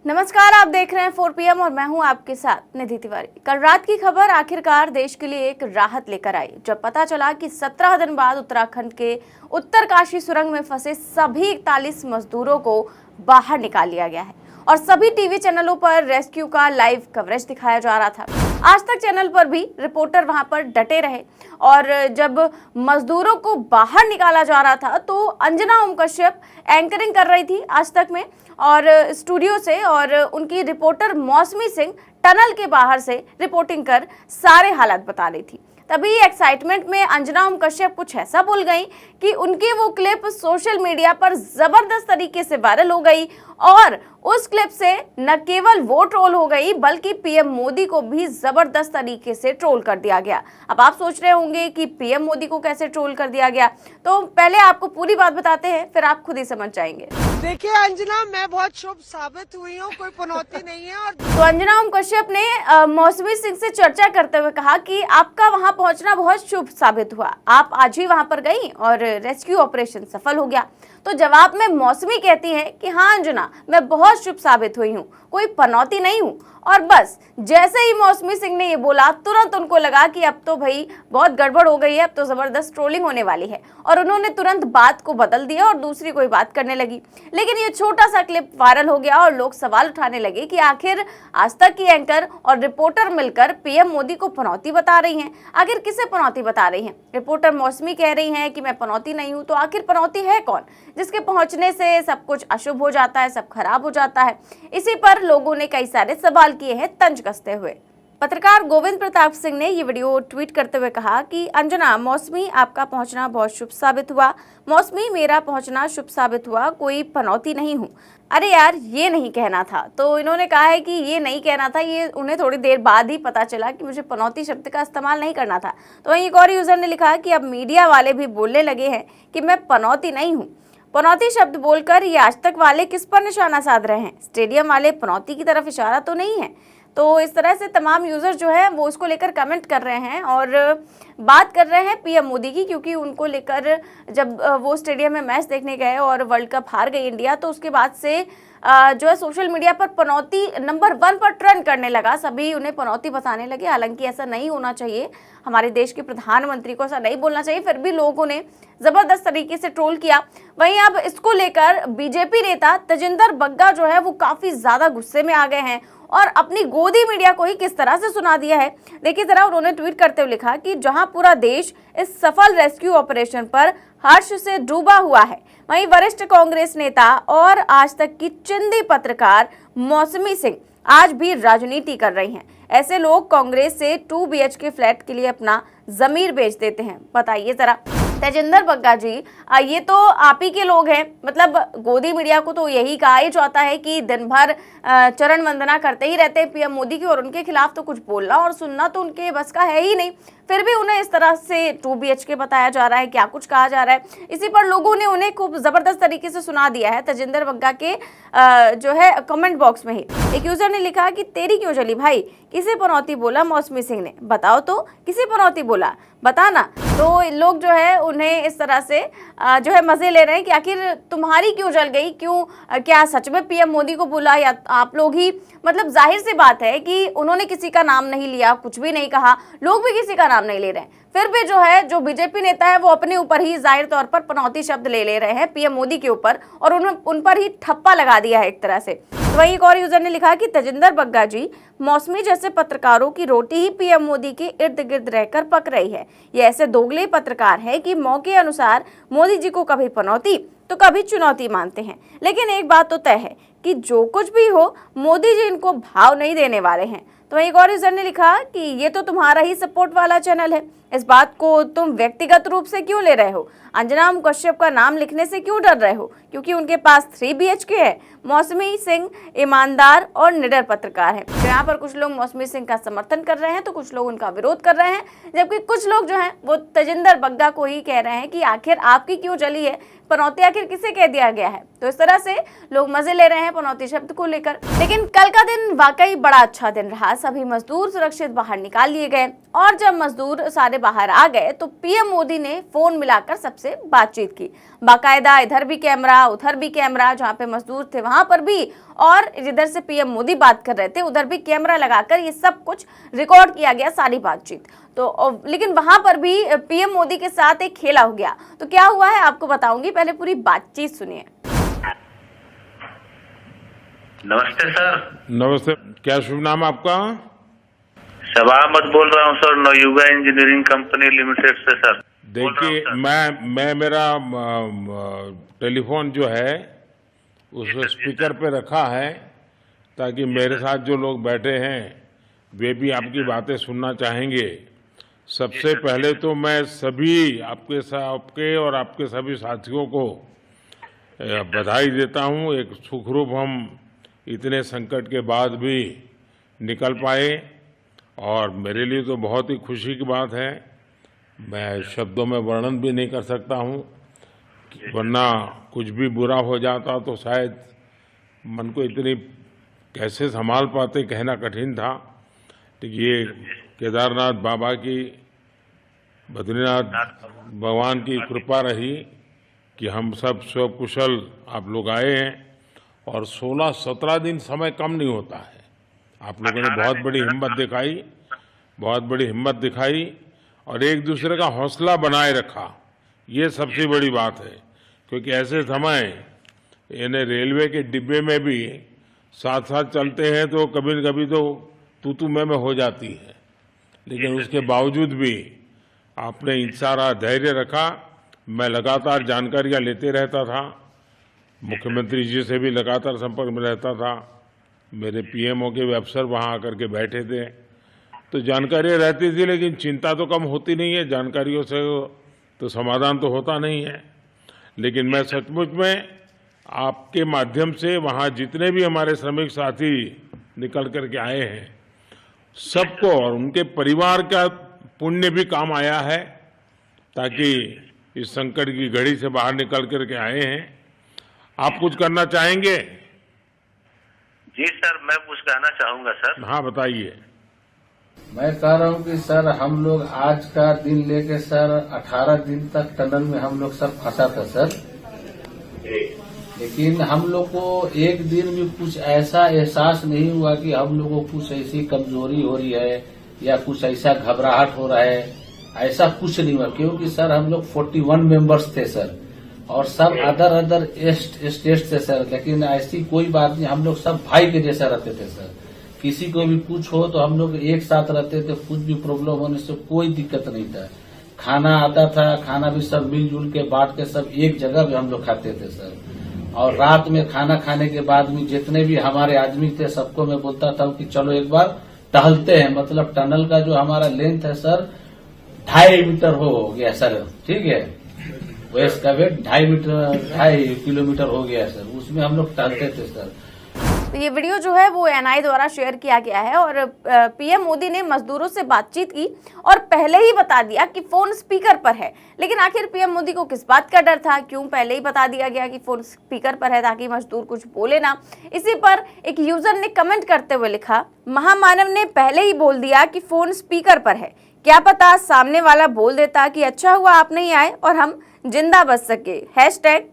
नमस्कार, आप देख रहे हैं 4 PM और मैं हूं आपके साथ निधि तिवारी। कल रात की खबर आखिरकार देश के लिए एक राहत लेकर आई, जब पता चला कि 17 दिन बाद उत्तराखंड के उत्तरकाशी सुरंग में फंसे सभी 41 मजदूरों को बाहर निकाल लिया गया है और सभी टीवी चैनलों पर रेस्क्यू का लाइव कवरेज दिखाया जा रहा था। आज तक चैनल पर भी रिपोर्टर वहां पर डटे रहे और जब मजदूरों को बाहर निकाला जा रहा था तो अंजना ओम कश्यप एंकरिंग कर रही थी आज तक में और स्टूडियो से, और उनकी रिपोर्टर मौसमी सिंह टनल के बाहर से रिपोर्टिंग कर सारे हालात बता रही थी। तभी एक्साइटमेंट में अंजना ओम कश्यप कुछ ऐसा बोल गई कि उनकी वो क्लिप सोशल मीडिया पर जबरदस्त तरीके से वायरल हो गई और उस क्लिप से न केवल वो ट्रोल हो गई बल्कि पीएम मोदी को भी जबरदस्त तरीके से ट्रोल कर दिया गया। अब आप सोच रहे होंगे कि पीएम मोदी को कैसे ट्रोल कर दिया गया, तो पहले आपको पूरी बात बताते हैं, फिर आप खुद ही समझ जाएंगे। देखिए अंजना, मैं बहुत शुभ साबित हुई हूँ, कोई पनौती नहीं है। और तो अंजना ओम कश्यप ने मौसमी सिंह से चर्चा करते हुए कहा कि आपका वहां पहुंचना बहुत शुभ साबित हुआ, आप आज ही वहां पर गई और रेस्क्यू ऑपरेशन सफल हो गया। तो जवाब में मौसमी कहती है कि हाँ अंजना, मैं बहुत शुभ साबित हुई हूँ, कोई पनौती नहीं हूँ। और बस जैसे ही मौसमी सिंह ने ये बोला, तुरंत उनको लगा कि अब तो भाई बहुत गड़बड़ हो गई है, अब तो जबरदस्त ट्रोलिंग होने वाली है और उन्होंने तुरंत बात को बदल दिया और दूसरी कोई बात करने लगी। लेकिन ये छोटा सा क्लिप वायरल हो गया और लोग सवाल उठाने लगे कि आखिर आज तक की एंकर और रिपोर्टर मिलकर पीएम मोदी को पनौती बता रही हैं। आखिर किसे पनौती बता रही हैं? रिपोर्टर मौसमी कह रही हैं कि मैं पनौती नहीं हूं, तो आखिर पनौती है कौन जिसके पहुंचने से सब कुछ अशुभ हो जाता है, सब खराब हो जाता है? इसी पर लोगों ने कई सारे सवाल किए हैं तंज कसते हुए। पत्रकार गोविंद प्रताप सिंह ने ये वीडियो ट्वीट करते हुए कहा कि अंजना, मौसमी आपका पहुंचना बहुत शुभ साबित हुआ। मौसमी, मेरा पहुंचना शुभ साबित हुआ, कोई पनौती नहीं हूं। अरे यार, ये नहीं कहना था। तो इन्होंने कहा है कि ये नहीं कहना था, ये उन्हें थोड़ी देर बाद ही पता चला कि मुझे पनौती शब्द का इस्तेमाल नहीं करना था। तो वहीं एक और यूजर ने लिखा कि अब मीडिया वाले भी बोलने लगे हैं कि मैं पनौती नहीं हूँ। पनौती शब्द बोलकर ये आज तक वाले किस पर निशाना साध रहे हैं? स्टेडियम वाले पनौती की तरफ इशारा तो नहीं है? तो इस तरह से तमाम यूजर जो है वो इसको लेकर कमेंट कर रहे हैं और बात कर रहे हैं पीएम मोदी की, क्योंकि उनको लेकर जब वो स्टेडियम में मैच देखने गए और वर्ल्ड कप हार गई इंडिया, तो उसके बाद से जो है सोशल मीडिया पर पनौती नंबर 1 पर ट्रेंड करने लगा। सभी उन्हें पनौती बताने लगे। हालांकि ऐसा नहीं होना चाहिए, हमारे देश के प्रधानमंत्री को ऐसा नहीं बोलना चाहिए, फिर भी लोगों ने जबरदस्त तरीके से ट्रोल किया। वहीं अब इसको लेकर बीजेपी नेता तजिंदर बग्गा जो है वो काफी ज्यादा गुस्से में आ गए हैं और अपनी गोदी मीडिया को ही किस तरह से सुना दिया है, देखिए जरा। उन्होंने ट्वीट करते हुए लिखा कि जहां पूरा देश इस सफल रेस्क्यू ऑपरेशन पर हर्ष से डूबा हुआ है, वहीं वरिष्ठ कांग्रेस नेता और आज तक की चिंदी पत्रकार मौसमी सिंह आज भी राजनीति कर रही हैं। ऐसे लोग कांग्रेस से 2 BHK फ्लैट के लिए अपना जमीर बेच देते हैं। बताइए जरा तेजिंदर बग्गा जी, ये तो आप ही के लोग हैं। मतलब गोदी मीडिया को तो यही कहा ही जाता है कि दिन भर चरण वंदना करते ही रहते हैं पीएम मोदी की और उनके खिलाफ तो कुछ बोलना और सुनना तो उनके बस का है ही नहीं। फिर भी उन्हें इस तरह से 2 BHK बताया जा रहा है, क्या कुछ कहा जा रहा है। इसी पर लोगों ने उन्हें खूब जबरदस्त तरीके से सुना दिया है तेजिंदर बग्गा के जो है कमेंट बॉक्स में ही। एक यूजर ने लिखा कि तेरी क्यों जली भाई, किसे पनौती बोला मौसमी सिंह ने? बताओ तो किसे पनौती बोला, बताना। तो लोग जो है उन्हें इस तरह से जो है मजे ले रहे हैं कि आखिर तुम्हारी क्यों जल गई, क्यों, क्या सच में पीएम मोदी को बोला या आप लोग ही? मतलब जाहिर सी बात है कि उन्होंने किसी का नाम नहीं लिया, कुछ भी नहीं कहा, लोग भी किसी का नाम नहीं ले रहे हैं। फिर भी जो है जो बीजेपी नेता है वो अपने ऊपर ही जाहिर तौर पर पनौती शब्द ले रहे हैं पीएम मोदी के ऊपर और उन पर ही ठप्पा लगा दिया है एक तरह से। तो वहीं एक और यूजर ने लिखा कि तेजिंदर बग्गा जी, मौसमी जैसे पत्रकारों की रोटी ही पीएम मोदी के इर्द गिर्द रहकर पक रही है। ये ऐसे दोगले पत्रकार है कि मौके अनुसार मोदी जी को कभी पनौती तो कभी चुनौती मानते हैं। लेकिन एक बात तो तय है कि जो कुछ भी हो मोदी जी इनको भाव नहीं देने वाले हैं। तो एक और यूजर ने लिखा कि ये तो तुम्हारा ही सपोर्ट वाला चैनल है, इस बात को तुम व्यक्तिगत रूप से क्यों ले रहे हो? अंजना ओम कश्यप का नाम लिखने से क्यों डर रहे हो? क्योंकि उनके पास 3 BHK है। मौसमी सिंह ईमानदार और निडर पत्रकार है। तो यहाँ पर कुछ लोग मौसमी सिंह का समर्थन कर रहे हैं तो कुछ लोग उनका विरोध कर रहे हैं, जबकि कुछ लोग जो हैं वो तेजिंदर बग्गा को ही कह रहे हैं कि आखिर आपकी क्यों जली है, पनौती आखिर किसे कह दिया गया है। तो इस तरह से लोग मजे ले रहे हैं पनौती शब्द को लेकर। लेकिन कल का दिन वाकई बड़ा अच्छा दिन रहा। सभी मजदूर सुरक्षित बाहर निकाल लिए गए और जब मजदूर सारे बाहर आ गए तो पीएम मोदी ने फोन मिलाकर सबसे बातचीत की। बाकायदा इधर भी कैमरा उधर भी कैमरा, जहां पे मजदूर थे वहां पर भी, और जिधर से पीएम मोदी बात कर रहे थे उधर भी कैमरा लगाकर ये सब कुछ रिकॉर्ड किया गया, सारी बातचीत। तो लेकिन वहां पर भी पीएम मोदी के साथ एक खेला हो गया। तो क्या हुआ है आपको बताऊंगी, पहले पूरी बातचीत सुनिए। नमस्ते सर। नमस्ते, क्या शुभ नाम आपका? शबा अहमद बोल रहा हूँ sir, Navayuga engineering company limited से सर। देखिए, मैं मेरा टेलीफोन जो है उसको स्पीकर पे रखा है ताकि मेरे साथ जो लोग बैठे हैं वे भी आपकी बातें सुनना चाहेंगे। सबसे पहले तो मैं सभी आपके और आपके सभी साथियों को बधाई देता हूँ। एक सुखरूप हम इतने संकट के बाद भी निकल पाए और मेरे लिए तो बहुत ही खुशी की बात है। मैं शब्दों में वर्णन भी नहीं कर सकता हूँ, वरना कुछ भी बुरा हो जाता तो शायद मन को इतनी कैसे संभाल पाते कहना कठिन था। तो ये केदारनाथ बाबा की, बद्रीनाथ भगवान की कृपा रही कि हम सब कुशल आप लोग आए हैं। और 16-17 दिन समय कम नहीं होता है। आप लोगों ने बहुत बड़ी हिम्मत दिखाई और एक दूसरे का हौसला बनाए रखा, ये सबसे बड़ी बात है। क्योंकि ऐसे समय इन्हें रेलवे के डिब्बे में भी साथ साथ चलते हैं तो कभी न कभी तो तू मैं हो जाती है, लेकिन उसके बावजूद भी आपने सारा धैर्य रखा। मैं लगातार जानकारियां लेते रहता था, मुख्यमंत्री जी से भी लगातार संपर्क में रहता था, मेरे पीएमओ के अफसर वहाँ आकर के बैठे थे, तो जानकारियाँ रहती थी, लेकिन चिंता तो कम होती नहीं है। जानकारियों से तो समाधान तो होता नहीं है। लेकिन मैं सचमुच में आपके माध्यम से वहाँ जितने भी हमारे श्रमिक साथी निकल करके आए हैं सबको और उनके परिवार का पुण्य भी काम आया है, ताकि इस संकट की घड़ी से बाहर निकल करके आए हैं। आप कुछ करना चाहेंगे? जी सर, मैं कुछ कहना चाहूंगा सर। हाँ, बताइए। मैं कह रहा हूँ कि सर हम लोग आज का दिन लेके सर 18 दिन तक टनल में हम लोग सब फंसा था सर, लेकिन हम लोग को एक दिन भी कुछ ऐसा एहसास नहीं हुआ कि हम लोग को कुछ ऐसी कमजोरी हो रही है या कुछ ऐसा घबराहट हो रहा है। ऐसा कुछ नहीं हुआ, क्योंकि सर हम लोग 41 मेंबर्स थे सर, और सब अदर स्टेट से सर, लेकिन ऐसी कोई बात नहीं। हम लोग सब भाई के जैसा रहते थे सर। किसी को भी कुछ हो तो हम लोग एक साथ रहते थे, कुछ भी प्रॉब्लम होने से कोई दिक्कत नहीं था। खाना आता था, खाना भी सब मिलजुल के बांट के सब एक जगह भी हम लोग खाते थे सर। और रात में खाना खाने के बाद में जितने भी हमारे आदमी थे सबको मैं बोलता था कि चलो एक बार टहलते हैं। मतलब टनल का जो हमारा लेंथ है सर 2.5 मीटर हो गया सर, ठीक है, वेस्ट का वेट 2.5 किलोमीटर हो गया सर, उसमें हम लोग टहलते थे सर। तो ये वीडियो जो है वो एनआई द्वारा शेयर किया गया है और पीएम मोदी ने मजदूरों से बातचीत की और पहले ही बता दिया कि फोन स्पीकर पर है। लेकिन आखिर पीएम मोदी को किस बात का डर था, क्यों पहले ही बता दिया गया कि फोन स्पीकर पर है ताकि मजदूर कुछ बोले ना। इसी पर एक यूजर ने कमेंट करते हुए लिखा, महामानव ने पहले ही बोल दिया कि फोन स्पीकर पर है, क्या पता सामने वाला बोल देता कि अच्छा हुआ आप नहीं आए और हम जिंदा बच सके,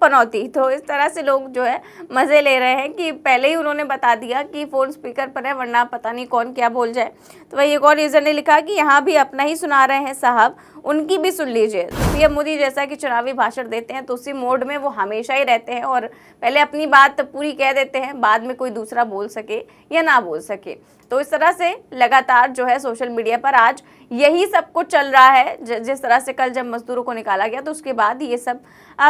#पनौती। तो इस तरह से लोग जो है मजे ले रहे हैं कि पहले ही उन्होंने बता दिया कि फोन स्पीकर पर है, वरना पता नहीं कौन क्या बोल जाए। तो वही एक और यूजर ने लिखा कि यहाँ भी अपना ही सुना रहे हैं साहब, उनकी भी सुन लीजिए। तो पीएम मोदी जैसा कि चुनावी भाषण देते हैं तो उसी मोड में वो हमेशा ही रहते हैं और पहले अपनी बात पूरी कह देते हैं, बाद में कोई दूसरा बोल सके या ना बोल सके। तो इस तरह से लगातार जो है सोशल मीडिया पर आज यही सब कुछ चल रहा है। जिस तरह से कल जब मजदूरों को निकाला गया तो उसके बाद ये सब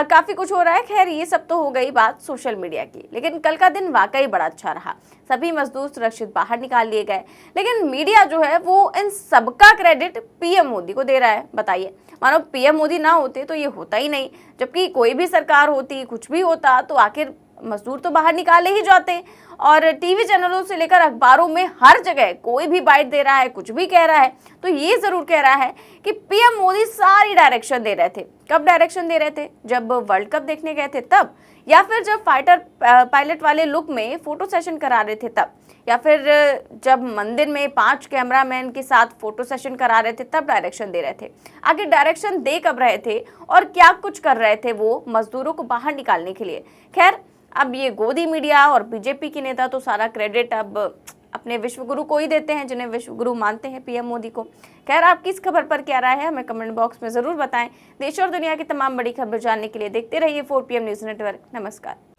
काफी कुछ हो रहा है। खैर, ये सब तो हो गई बात सोशल मीडिया की, लेकिन कल का दिन वाकई बड़ा अच्छा रहा। सभी मजदूर सुरक्षित बाहर निकाल लिए गए, लेकिन मीडिया जो है वो इन सबका क्रेडिट पीएम मोदी को दे रहा है। बताइए, मानो पीएम मोदी ना होते तो ये होता ही नहीं, जबकि कोई भी सरकार होती, कुछ भी होता तो आखिर मजदूर तो बाहर निकाले ही जाते और टीवी चैनलों से लेकर अखबारों में हर जगह कोई भी बाइट दे रहा है, कुछ भी कह रहा है। तो ये जरूर कह रहा है कि पीएम मोदी सारी डायरेक्शन दे रहे थे। कब डायरेक्शन दे रहे थे? जब वर्ल्ड कप देखने गए थे तब, या फिर जब फाइटर पायलट वाले लुक में फोटो सेशन करा रहे थे तब, या फिर जब मंदिर में 5 कैमरामैन के साथ फोटो सेशन करा रहे थे तब डायरेक्शन दे रहे थे। आगे डायरेक्शन दे कब रहे थे और क्या कुछ कर रहे थे वो मजदूरों को बाहर निकालने के लिए? खैर, अब ये गोदी मीडिया और बीजेपी के नेता तो सारा क्रेडिट अब अपने विश्वगुरु को ही देते हैं, जिन्हें विश्वगुरु मानते हैं पीएम मोदी को। खैर, आपकी इस खबर पर क्या राय है हमें कमेंट बॉक्स में जरूर बताएं। देश और दुनिया की तमाम बड़ी खबर जानने के लिए देखते रहिए 4 PM न्यूज नेटवर्क। नमस्कार।